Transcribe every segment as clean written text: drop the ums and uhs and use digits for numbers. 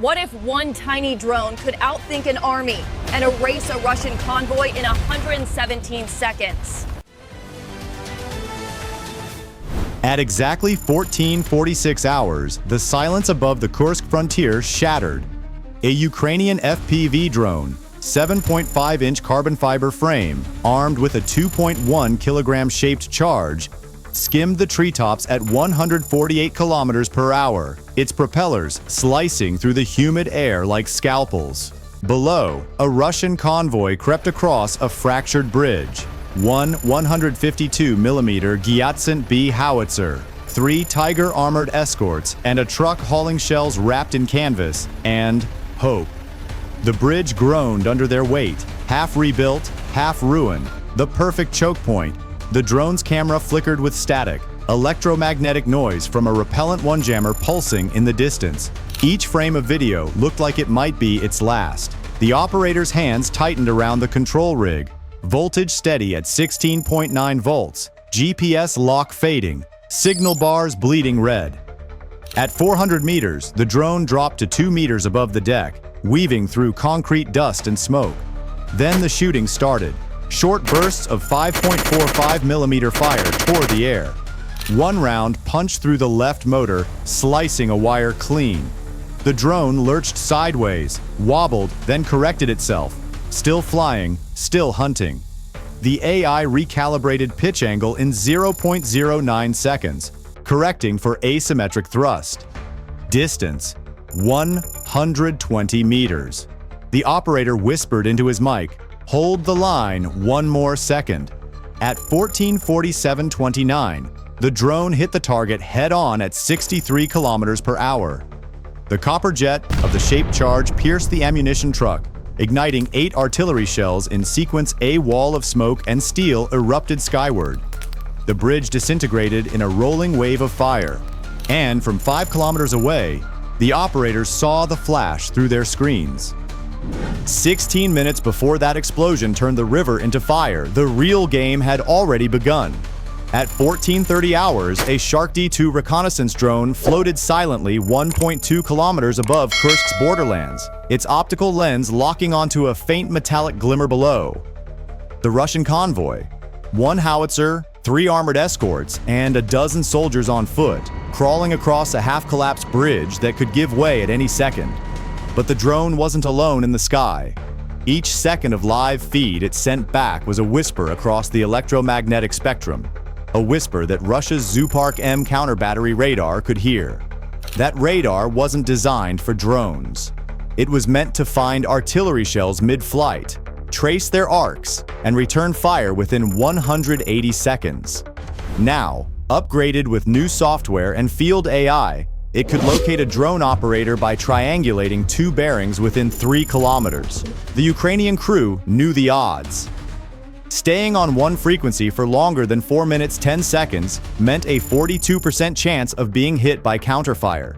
What if one tiny drone could outthink an army and erase a Russian convoy in 117 seconds? At exactly 14:46 hours, the silence above the Kursk frontier shattered. A Ukrainian FPV drone, 7.5-inch carbon fiber frame, armed with a 2.1 kilogram shaped charge, skimmed the treetops at 148 kilometers per hour, its propellers slicing through the humid air like scalpels. Below, a Russian convoy crept across a fractured bridge. One 152mm Gyatsint B howitzer, 3 Tiger armored escorts, and a truck hauling shells wrapped in canvas, and hope. The bridge groaned under their weight, half rebuilt, half ruined, the perfect choke point. The drone's camera flickered with static, electromagnetic noise from a repellent one-jammer pulsing in the distance. Each frame of video looked like it might be its last. The operator's hands tightened around the control rig. Voltage steady at 16.9 volts, GPS lock fading, signal bars bleeding red. At 400 meters, the drone dropped to 2 meters above the deck, weaving through concrete dust and smoke. Then the shooting started. Short bursts of 5.45mm fire tore the air. One round punched through the left motor, slicing a wire clean. The drone lurched sideways, wobbled, then corrected itself. Still flying, still hunting. The AI recalibrated pitch angle in 0.09 seconds, correcting for asymmetric thrust. Distance, 120 meters. The operator whispered into his mic, "Hold the line 1 more second." At 14:47:29, the drone hit the target head-on at 63 kilometers per hour. The copper jet of the shaped charge pierced the ammunition truck, igniting 8 artillery shells in sequence. A wall of smoke and steel erupted skyward. The bridge disintegrated in a rolling wave of fire, and from 5 kilometers away, the operators saw the flash through their screens. 16 minutes before that explosion turned the river into fire, the real game had already begun. At 14:30 hours, a Shark D2 reconnaissance drone floated silently 1.2 kilometers above Kursk's borderlands, its optical lens locking onto a faint metallic glimmer below. The Russian convoy, 1 howitzer, 3 armored escorts, and a dozen soldiers on foot, crawling across a half-collapsed bridge that could give way at any second. But the drone wasn't alone in the sky. Each second of live feed it sent back was a whisper across the electromagnetic spectrum. A whisper that Russia's Zoopark M counter-battery radar could hear. That radar wasn't designed for drones. It was meant to find artillery shells mid-flight, trace their arcs, and return fire within 180 seconds. Now, upgraded with new software and field AI, it could locate a drone operator by triangulating 2 bearings within 3 kilometers. The Ukrainian crew knew the odds. Staying on one frequency for longer than 4 minutes 10 seconds meant a 42% chance of being hit by counterfire.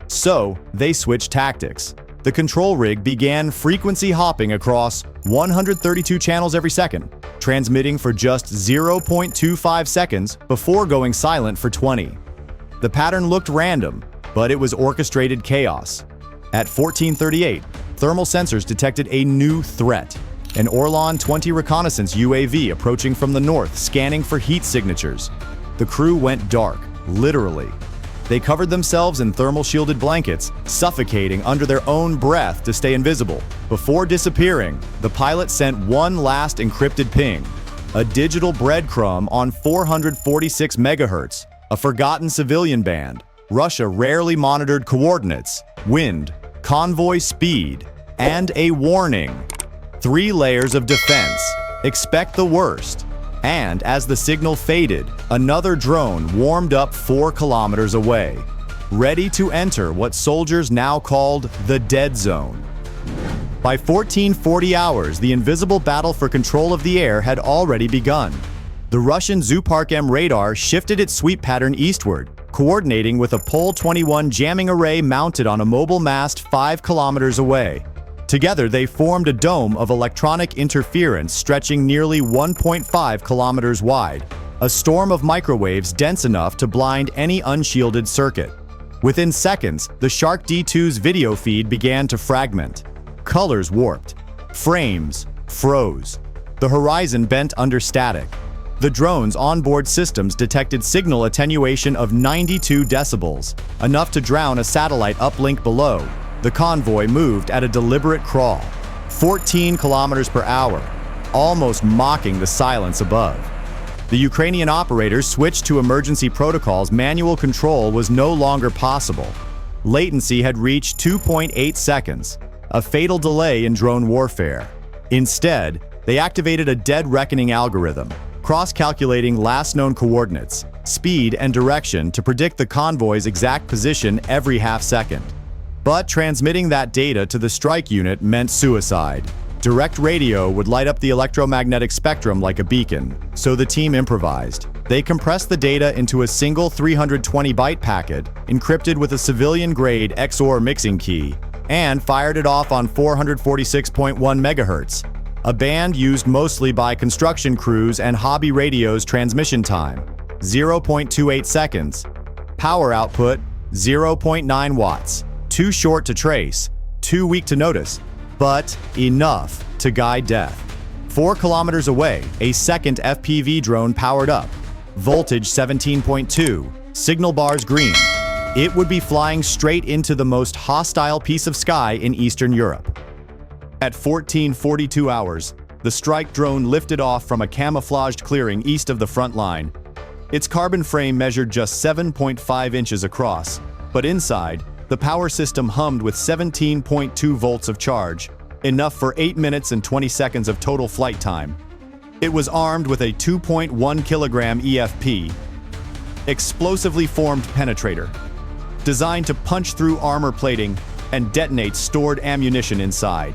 So, they switched tactics. The control rig began frequency hopping across 132 channels every second, transmitting for just 0.25 seconds before going silent for 20. The pattern looked random, but it was orchestrated chaos. At 14:38, thermal sensors detected a new threat. An Orlan 20 reconnaissance UAV approaching from the north, scanning for heat signatures. The crew went dark, literally. They covered themselves in thermal-shielded blankets, suffocating under their own breath to stay invisible. Before disappearing, the pilot sent one last encrypted ping, a digital breadcrumb on 446 megahertz, a forgotten civilian band. Russia rarely monitored coordinates, wind, convoy speed, and a warning. 3 layers of defense. Expect the worst. And as the signal faded, another drone warmed up 4 kilometers away, ready to enter what soldiers now called the dead zone. By 14:40 hours, the invisible battle for control of the air had already begun. The Russian Zoopark M radar shifted its sweep pattern eastward, coordinating with a Pol 21 jamming array mounted on a mobile mast 5 kilometers away. Together, they formed a dome of electronic interference stretching nearly 1.5 kilometers wide, a storm of microwaves dense enough to blind any unshielded circuit. Within seconds, the Shark D2's video feed began to fragment. Colors warped. Frames froze. The horizon bent under static. The drone's onboard systems detected signal attenuation of 92 decibels, enough to drown a satellite uplink below. The convoy moved at a deliberate crawl, 14 kilometers per hour, almost mocking the silence above. The Ukrainian operators switched to emergency protocols. Manual control was no longer possible. Latency had reached 2.8 seconds, a fatal delay in drone warfare. Instead, they activated a dead reckoning algorithm, cross-calculating last known coordinates, speed, and direction to predict the convoy's exact position every half second. But transmitting that data to the strike unit meant suicide. Direct radio would light up the electromagnetic spectrum like a beacon, so the team improvised. They compressed the data into a single 320-byte packet, encrypted with a civilian-grade XOR mixing key, and fired it off on 446.1 MHz, a band used mostly by construction crews and hobby radios. Transmission time, 0.28 seconds. Power output, 0.9 watts. Too short to trace, too weak to notice, but enough to guide death. 4 kilometers away, a second FPV drone powered up. Voltage 17.2, signal bars green. It would be flying straight into the most hostile piece of sky in Eastern Europe. At 14:42 hours, the strike drone lifted off from a camouflaged clearing east of the front line. Its carbon frame measured just 7.5 inches across, but inside, the power system hummed with 17.2 volts of charge, enough for 8 minutes and 20 seconds of total flight time. It was armed with a 2.1 kilogram EFP, explosively formed penetrator, designed to punch through armor plating and detonate stored ammunition inside.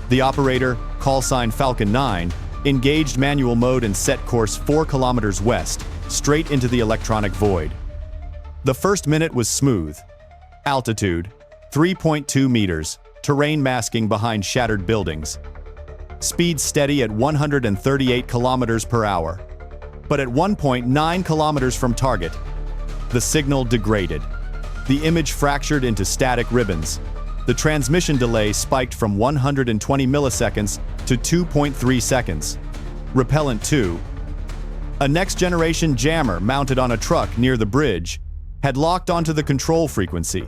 The operator, callsign Falcon 9, engaged manual mode and set course 4 kilometers west, straight into the electronic void. The first minute was smooth. Altitude, 3.2 meters, terrain masking behind shattered buildings. Speed steady at 138 kilometers per hour. But at 1.9 kilometers from target, the signal degraded. The image fractured into static ribbons. The transmission delay spiked from 120 milliseconds to 2.3 seconds. Repellent 2, a next-generation jammer mounted on a truck near the bridge, had locked onto the control frequency.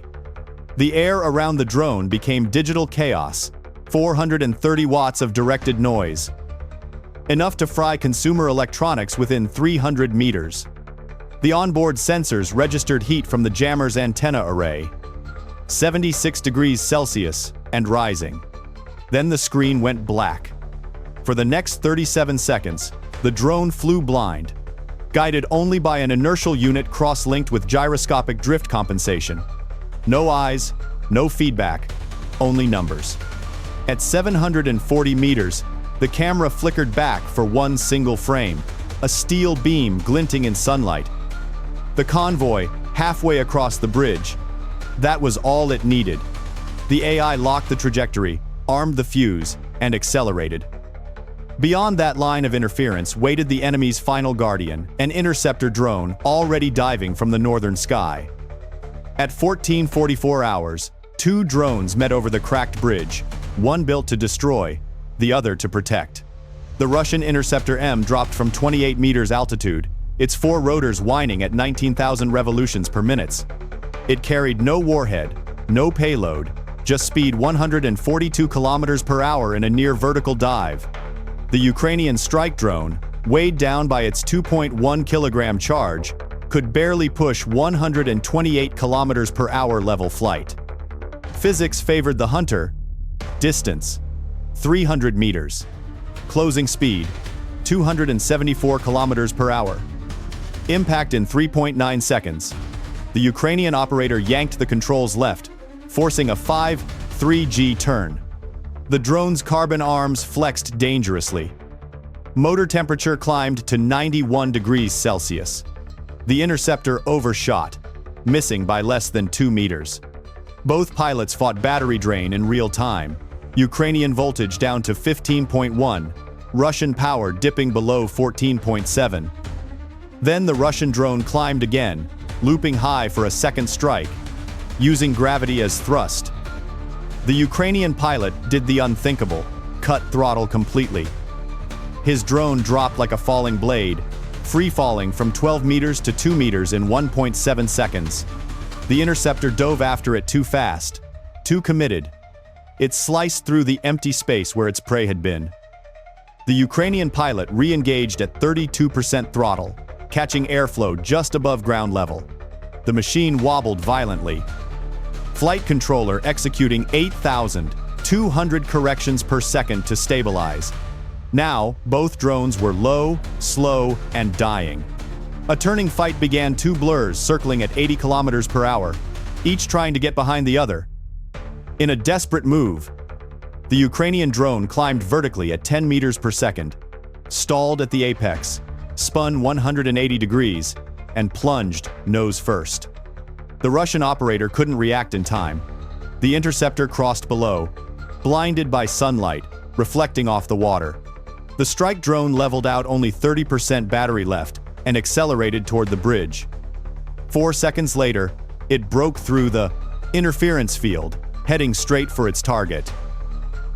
The air around the drone became digital chaos, 430 watts of directed noise, enough to fry consumer electronics within 300 meters. The onboard sensors registered heat from the jammer's antenna array, 76 degrees Celsius and rising. Then the screen went black. For the next 37 seconds, the drone flew blind, guided only by an inertial unit cross-linked with gyroscopic drift compensation. No eyes, no feedback, only numbers. At 740 meters, the camera flickered back for one single frame, a steel beam glinting in sunlight. The convoy, halfway across the bridge. That was all it needed. The AI locked the trajectory, armed the fuse, and accelerated. Beyond that line of interference waited the enemy's final guardian, an interceptor drone already diving from the northern sky. At 14:44 hours, 2 drones met over the cracked bridge, one built to destroy, the other to protect. The Russian Interceptor M dropped from 28 meters altitude, its 4 rotors whining at 19,000 revolutions per minute. It carried no warhead, no payload, just speed 142 kilometers per hour in a near vertical dive. The Ukrainian strike drone, weighed down by its 2.1 kilogram charge, could barely push 128 kilometers per hour level flight. Physics favored the hunter. Distance, 300 meters. Closing speed, 274 kilometers per hour. Impact in 3.9 seconds. The Ukrainian operator yanked the controls left, forcing a 5-3G turn. The drone's carbon arms flexed dangerously. Motor temperature climbed to 91 degrees Celsius. The interceptor overshot, missing by less than 2 meters. Both pilots fought battery drain in real time. Ukrainian voltage down to 15.1, Russian power dipping below 14.7. Then the Russian drone climbed again, looping high for a second strike. using gravity as thrust. The Ukrainian pilot did the unthinkable, cut throttle completely. His drone dropped like a falling blade, free-falling from 12 meters to 2 meters in 1.7 seconds. The interceptor dove after it too fast, too committed. It sliced through the empty space where its prey had been. The Ukrainian pilot re-engaged at 32% throttle, catching airflow just above ground level. The machine wobbled violently. Flight controller executing 8,200 corrections per second to stabilize. Now, both drones were low, slow, and dying. A turning fight began, two blurs circling at 80 kilometers per hour, each trying to get behind the other. In a desperate move, the Ukrainian drone climbed vertically at 10 meters per second, stalled at the apex, spun 180 degrees, and plunged nose first. The Russian operator couldn't react in time. The interceptor crossed below, blinded by sunlight, reflecting off the water. The strike drone leveled out, only 30% battery left, and accelerated toward the bridge. 4 seconds later, it broke through the interference field, heading straight for its target.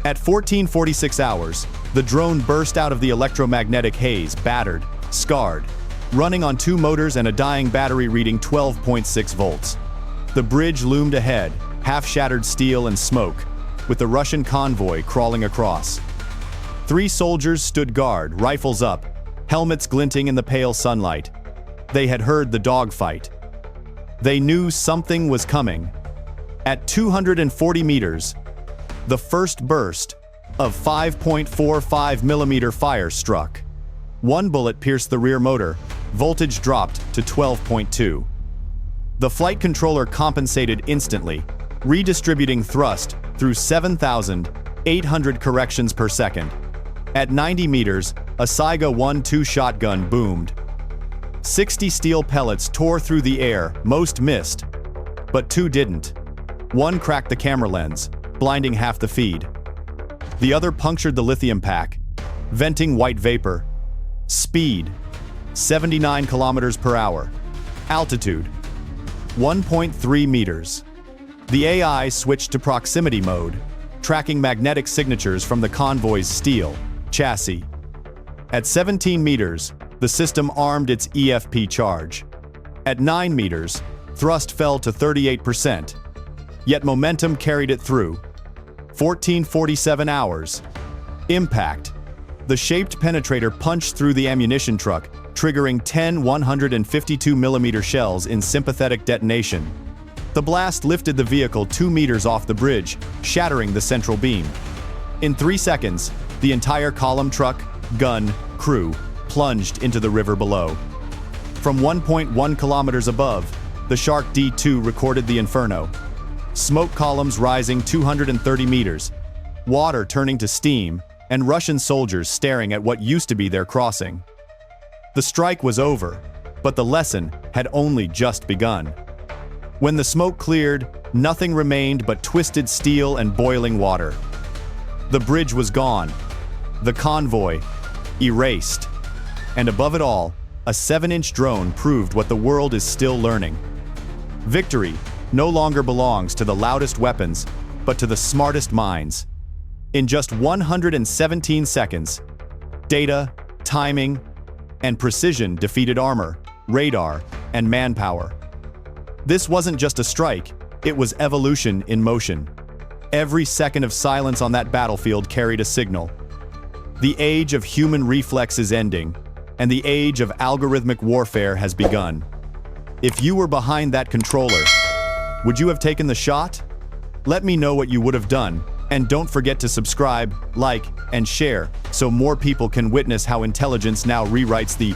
At 14:46 hours, the drone burst out of the electromagnetic haze, battered, scarred, running on 2 motors and a dying battery reading 12.6 volts. The bridge loomed ahead, half-shattered steel and smoke, with the Russian convoy crawling across. 3 soldiers stood guard, rifles up, helmets glinting in the pale sunlight. They had heard the dogfight. They knew something was coming. At 240 meters, the first burst of 5.45 millimeter fire struck. 1 bullet pierced the rear motor, voltage dropped to 12.2. The flight controller compensated instantly, redistributing thrust through 7,800 corrections per second. At 90 meters, a Saiga 1-2 shotgun boomed. 60 steel pellets tore through the air, most missed, but 2 didn't. 1 cracked the camera lens, blinding half the feed. The other punctured the lithium pack, venting white vapor. Speed, 79 kilometers per hour. Altitude, 1.3 meters. The AI switched to proximity mode, tracking magnetic signatures from the convoy's steel chassis. At 17 meters, the system armed its EFP charge. At 9 meters, thrust fell to 38%, yet momentum carried it through. 14:47 hours. Impact. The shaped penetrator punched through the ammunition truck, triggering 10 152mm shells in sympathetic detonation. The blast lifted the vehicle 2 meters off the bridge, shattering the central beam. In 3 seconds, the entire column, truck, gun, crew plunged into the river below. From 1.1 kilometers above, the Shark D2 recorded the inferno. Smoke columns rising 230 meters, water turning to steam, and Russian soldiers staring at what used to be their crossing. The strike was over, but the lesson had only just begun. When the smoke cleared, nothing remained but twisted steel and boiling water. The bridge was gone, the convoy erased, and above it all, a 7-inch drone proved what the world is still learning. Victory no longer belongs to the loudest weapons, but to the smartest minds. In just 117 seconds, data, timing, and precision defeated armor, radar, and manpower. This wasn't just a strike, it was evolution in motion. Every second of silence on that battlefield carried a signal. The age of human reflex is ending, and the age of algorithmic warfare has begun. If you were behind that controller, would you have taken the shot? Let me know what you would have done, and don't forget to subscribe, like, and share so more people can witness how intelligence now rewrites the